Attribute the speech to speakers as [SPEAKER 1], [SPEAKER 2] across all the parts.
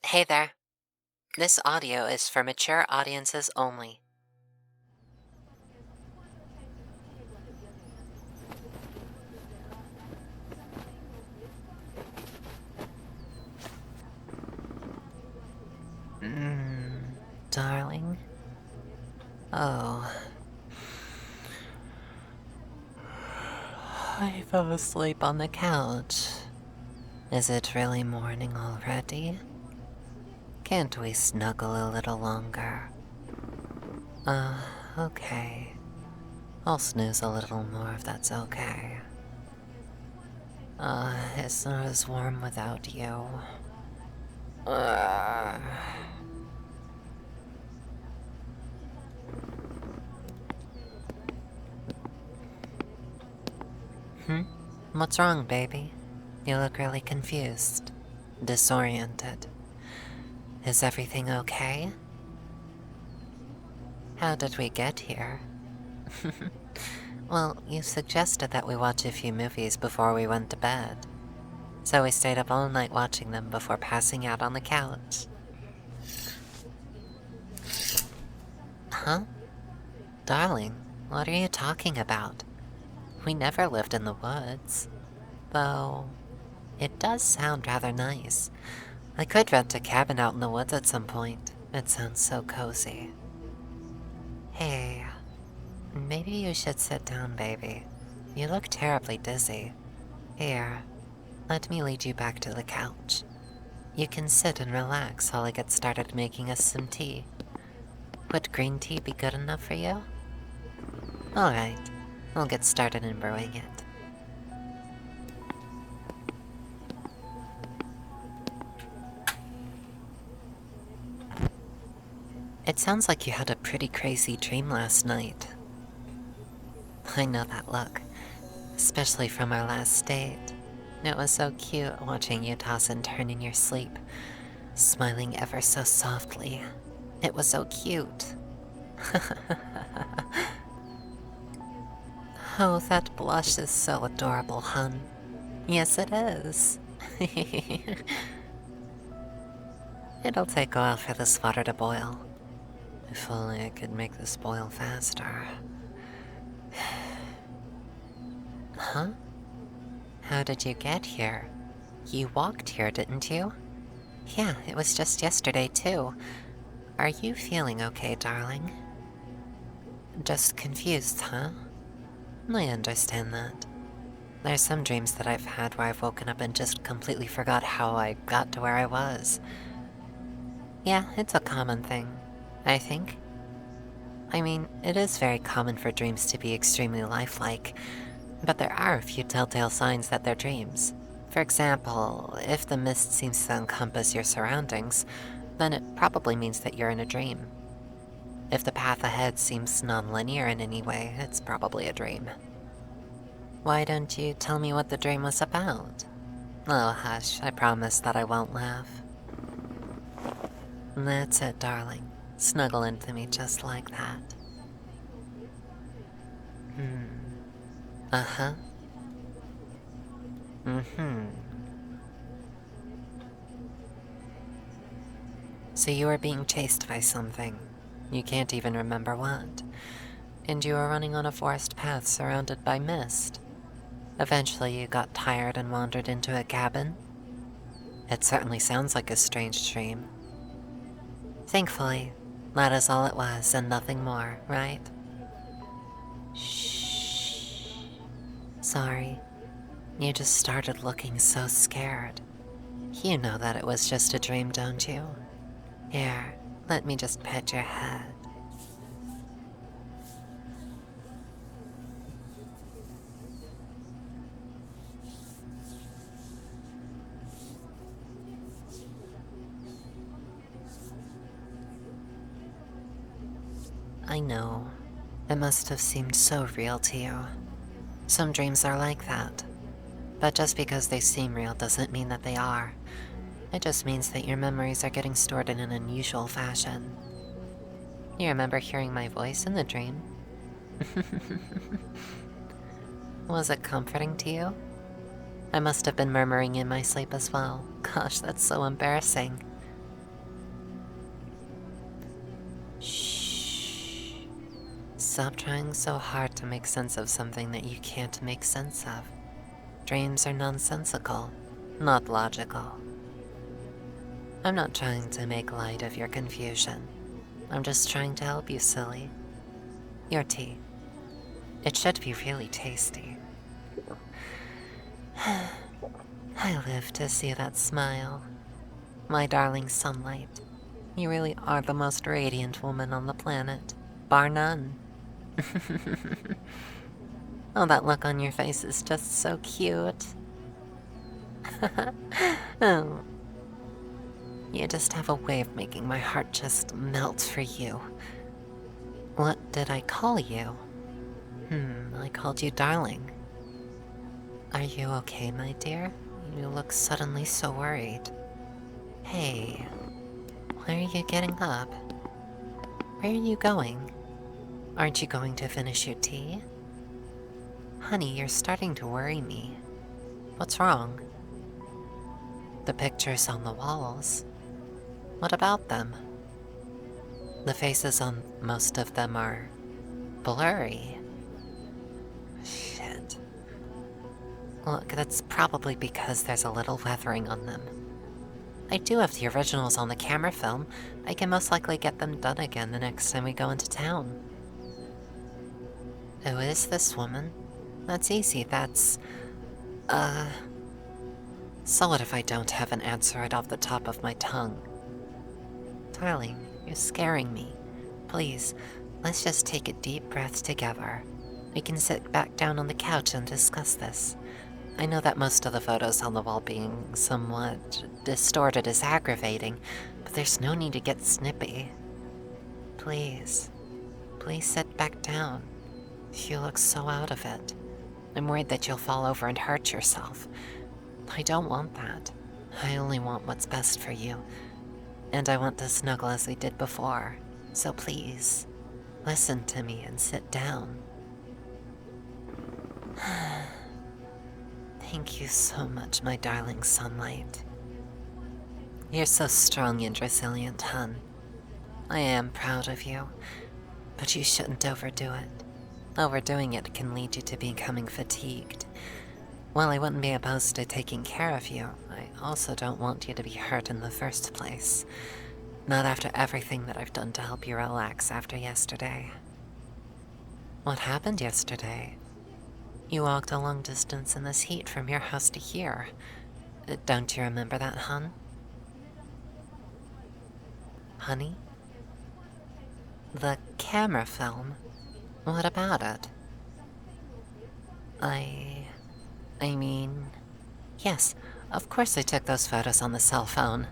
[SPEAKER 1] Hey there. This audio is for mature audiences only. Darling? Oh. I fell asleep on the couch. Is it really morning already? Can't we snuggle a little longer? Okay. I'll snooze a little more if that's okay. It's not as warm without you. What's wrong, baby? You look really confused, disoriented. Is everything okay? How did we get here? Well, you suggested that we watch a few movies before we went to bed. So we stayed up all night watching them before passing out on the couch. Huh? Darling, what are you talking about? We never lived in the woods. Though, it does sound rather nice. I could rent a cabin out in the woods at some point. It sounds so cozy. Hey, maybe you should sit down, baby. You look terribly dizzy. Here, let me lead you back to the couch. You can sit and relax while I get started making us some tea. Would green tea be good enough for you? Alright, I'll get started in brewing it. It sounds like you had a pretty crazy dream last night. I know that look, especially from our last date. It was so cute watching you toss and turn in your sleep, smiling ever so softly. It was so cute. Oh, that blush is so adorable, hun. Yes, it is. It'll take a while for this water to boil. If only I could make this boil faster. Huh? How did you get here? You walked here, didn't you? Yeah, it was just yesterday, too. Are you feeling okay, darling? Just confused, huh? I understand that. There's some dreams that I've had where I've woken up and just completely forgot how I got to where I was. Yeah, it's a common thing, I think. I mean, it is very common for dreams to be extremely lifelike, but there are a few telltale signs that they're dreams. For example, if the mist seems to encompass your surroundings, then it probably means that you're in a dream. If the path ahead seems non-linear in any way, it's probably a dream. Why don't you tell me what the dream was about? Oh, hush, I promise that I won't laugh. That's it, darling. Snuggle into me just like that. Uh-huh. So you were being chased by something. You can't even remember what. And you were running on a forest path surrounded by mist. Eventually you got tired and wandered into a cabin. It certainly sounds like a strange dream. Thankfully, that is all it was and nothing more, right? Shh. Sorry. You just started looking so scared. You know that it was just a dream, don't you? Here, let me just pet your head. I know. It must have seemed so real to you. Some dreams are like that. But just because they seem real doesn't mean that they are. It just means that your memories are getting stored in an unusual fashion. You remember hearing my voice in the dream? Was it comforting to you? I must have been murmuring in my sleep as well. Gosh, that's so embarrassing. Stop trying so hard to make sense of something that you can't make sense of. Dreams are nonsensical, not logical. I'm not trying to make light of your confusion. I'm just trying to help you, silly. Your tea. It should be really tasty. I live to see that smile. My darling sunlight. You really are the most radiant woman on the planet, bar none. Oh, that look on your face is just so cute. Oh. You just have a way of making my heart just melt for you. What did I call you? I called you darling. Are you okay, my dear? You look suddenly so worried. Hey, why are you getting up? Where are you going? Aren't you going to finish your tea? Honey, you're starting to worry me. What's wrong? The pictures on the walls. What about them? The faces on most of them are blurry. Shit. Look, that's probably because there's a little weathering on them. I do have the originals on the camera film. I can most likely get them done again the next time we go into town. Who is this woman? That's easy, that's... So what if I don't have an answer right off the top of my tongue? Darling, you're scaring me. Please, let's just take a deep breath together. We can sit back down on the couch and discuss this. I know that most of the photos on the wall being somewhat distorted is aggravating, but there's no need to get snippy. Please, please sit back down. You look so out of it. I'm worried that you'll fall over and hurt yourself. I don't want that. I only want what's best for you. And I want to snuggle as we did before. So please, listen to me and sit down. Thank you so much, my darling sunlight. You're so strong and resilient, hun. I am proud of you, but you shouldn't overdo it. Overdoing it can lead you to becoming fatigued. While I wouldn't be opposed to taking care of you, I also don't want you to be hurt in the first place. Not after everything that I've done to help you relax after yesterday. What happened yesterday? You walked a long distance in this heat from your house to here. Don't you remember that, hun? Honey? The camera film? What about it? I mean... Yes, of course I took those photos on the cell phone.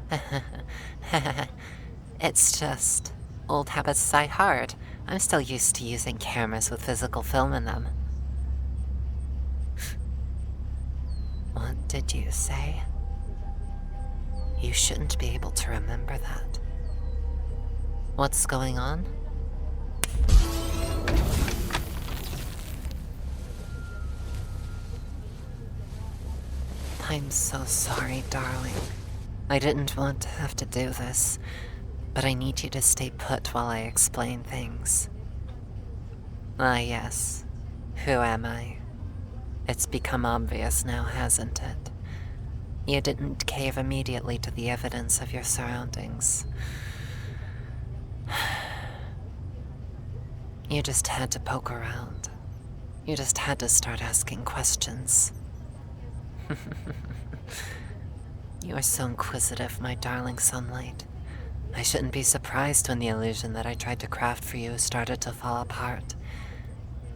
[SPEAKER 1] It's just... old habits die hard. I'm still used to using cameras with physical film in them. What did you say? You shouldn't be able to remember that. What's going on? I'm so sorry, darling. I didn't want to have to do this, but I need you to stay put while I explain things. Ah, yes. Who am I? It's become obvious now, hasn't it? You didn't cave immediately to the evidence of your surroundings. You just had to poke around. You just had to start asking questions. You are so inquisitive, my darling sunlight. I shouldn't be surprised when the illusion that I tried to craft for you started to fall apart.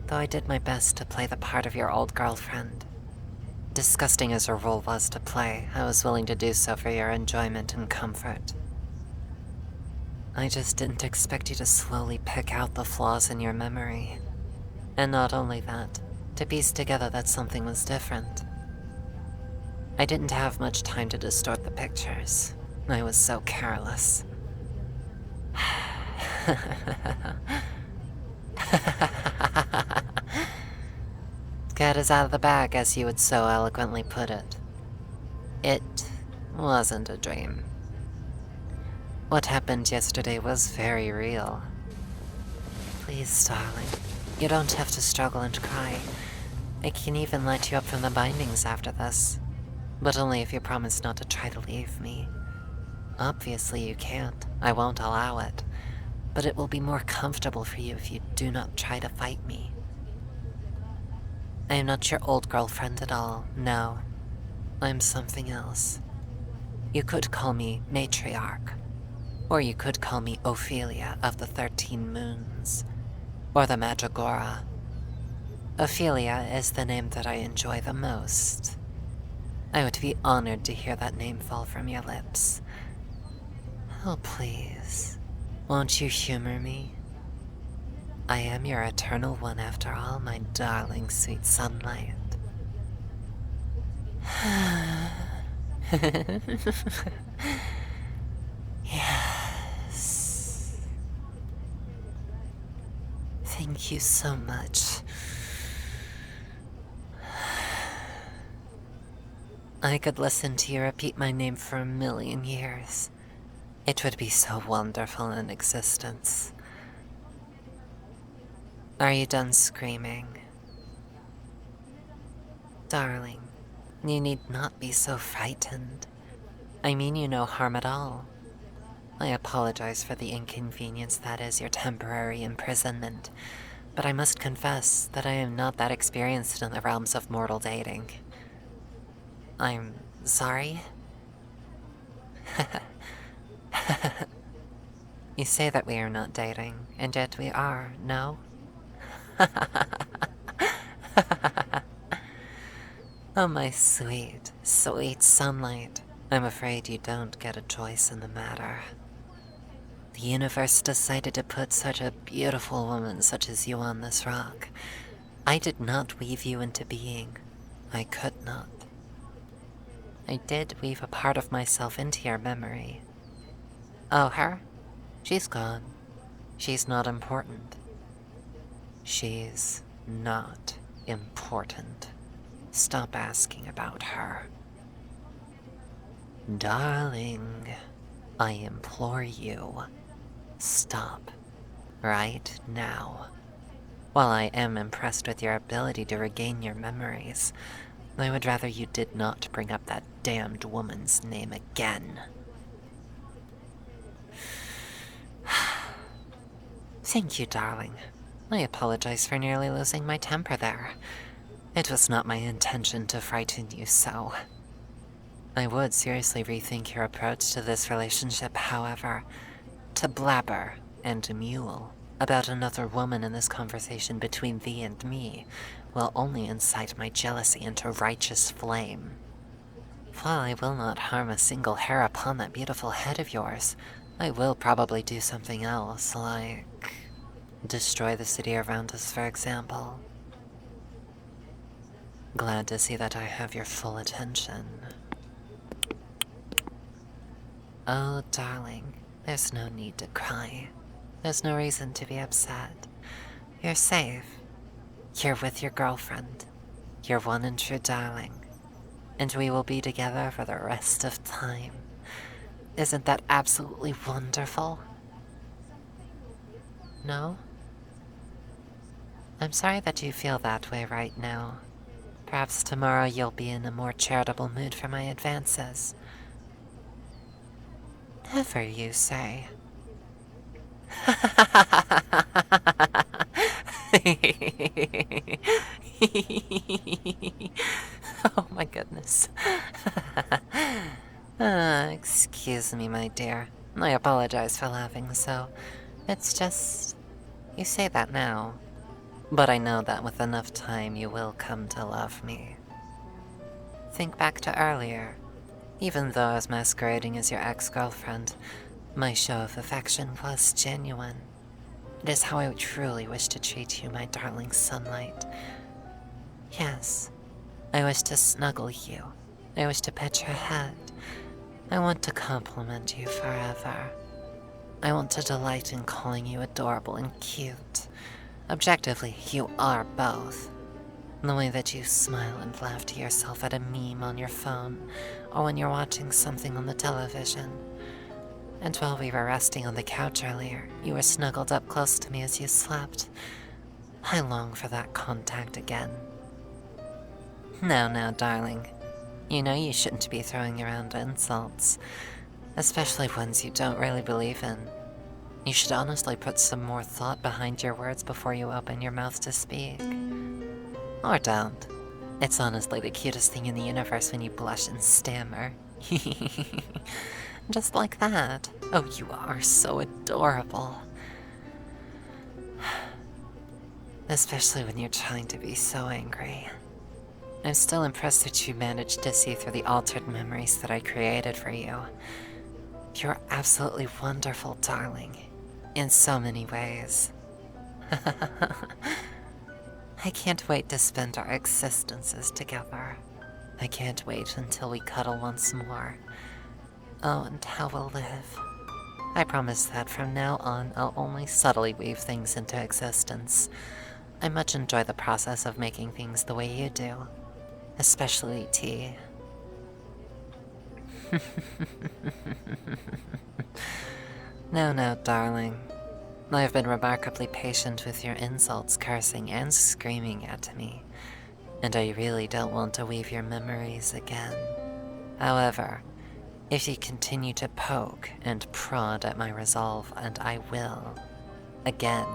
[SPEAKER 1] Though I did my best to play the part of your old girlfriend. Disgusting as your role was to play, I was willing to do so for your enjoyment and comfort. I just didn't expect you to slowly pick out the flaws in your memory. And not only that, to piece together that something was different. I didn't have much time to distort the pictures. I was so careless. Cat is out of the bag, as you would so eloquently put it. It wasn't a dream. What happened yesterday was very real. Please, darling, You don't have to struggle and cry. I can even let you up from the bindings after this. But only if you promise not to try to leave me. Obviously you can't. I won't allow it. But it will be more comfortable for you if you do not try to fight me. I am not your old girlfriend at all, no. I'm something else. You could call me Matriarch. Or you could call me Ophelia of the 13 Moons. Or the Mandragora. Ophelia is the name that I enjoy the most. I would be honored to hear that name fall from your lips. Oh, please. Won't you humor me? I am your eternal one after all, my darling sweet sunlight. Yes. Thank you so much. I could listen to you repeat my name for a million years. It would be so wonderful in existence. Are you done screaming? Darling, you need not be so frightened. I mean you no harm at all. I apologize for the inconvenience that is your temporary imprisonment, but I must confess that I am not that experienced in the realms of mortal dating. I'm sorry? You say that we are not dating, and yet we are, no? Oh, my sweet, sweet sunlight. I'm afraid you don't get a choice in the matter. The universe decided to put such a beautiful woman such as you on this rock. I did not weave you into being. I could not. I did weave a part of myself into your memory. Oh, her? She's gone. She's not important. She's not important. Stop asking about her. Darling, I implore you, stop right now. While I am impressed with your ability to regain your memories, I would rather you did not bring up that damned woman's name again. Thank you, darling. I apologize for nearly losing my temper there. It was not my intention to frighten you so. I would seriously rethink your approach to this relationship, however. To blabber and mule about another woman in this conversation between thee and me will only incite my jealousy into righteous flame. While I will not harm a single hair upon that beautiful head of yours, I will probably do something else, like destroy the city around us, for example. Glad to see that I have your full attention. Oh, darling, there's no need to cry. There's no reason to be upset. You're safe. You're with your girlfriend. Your one and true darling. And we will be together for the rest of time. Isn't that absolutely wonderful? No? I'm sorry that you feel that way right now. Perhaps tomorrow you'll be in a more charitable mood for my advances. Never, you say. Oh my goodness. Excuse me, my dear. I apologize for laughing so. It's just... you say that now. But I know that with enough time you will come to love me. Think back to earlier. Even though I was masquerading as your ex-girlfriend, my show of affection was genuine. It is how I truly wish to treat you, my darling sunlight. Yes, I wish to snuggle you. I wish to pet your head. I want to compliment you forever. I want to delight in calling you adorable and cute. Objectively, you are both. The way that you smile and laugh to yourself at a meme on your phone, or when you're watching something on the television. And while we were resting on the couch earlier, you were snuggled up close to me as you slept. I long for that contact again. Now, darling. You know you shouldn't be throwing around insults, especially ones you don't really believe in. You should honestly put some more thought behind your words before you open your mouth to speak. Or don't. It's honestly the cutest thing in the universe when you blush and stammer. Just like that. Oh, you are so adorable. Especially when you're trying to be so angry. I'm still impressed that you managed to see through the altered memories that I created for you. You're absolutely wonderful, darling. In so many ways. I can't wait to spend our existences together. I can't wait until we cuddle once more. Oh, and how we'll live. I promise that from now on, I'll only subtly weave things into existence. I much enjoy the process of making things the way you do. Especially tea. No, darling. I've been remarkably patient with your insults, cursing, and screaming at me, and I really don't want to weave your memories again. However, if you continue to poke and prod at my resolve, and I will, again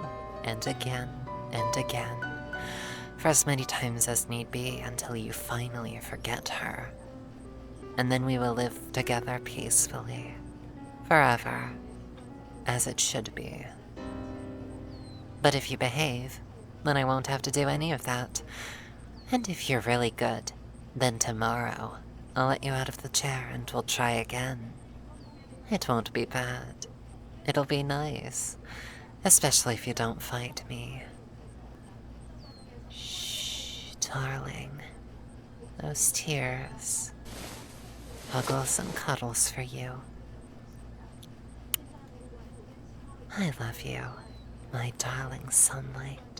[SPEAKER 1] and again and again, for as many times as need be until you finally forget her, and then we will live together peacefully, forever, as it should be. But if you behave, then I won't have to do any of that. And if you're really good, then tomorrow I'll let you out of the chair and we'll try again. It won't be bad. It'll be nice, especially if you don't fight me. Shh, darling. Those tears. Huggles and cuddles for you. I love you, my darling sunlight.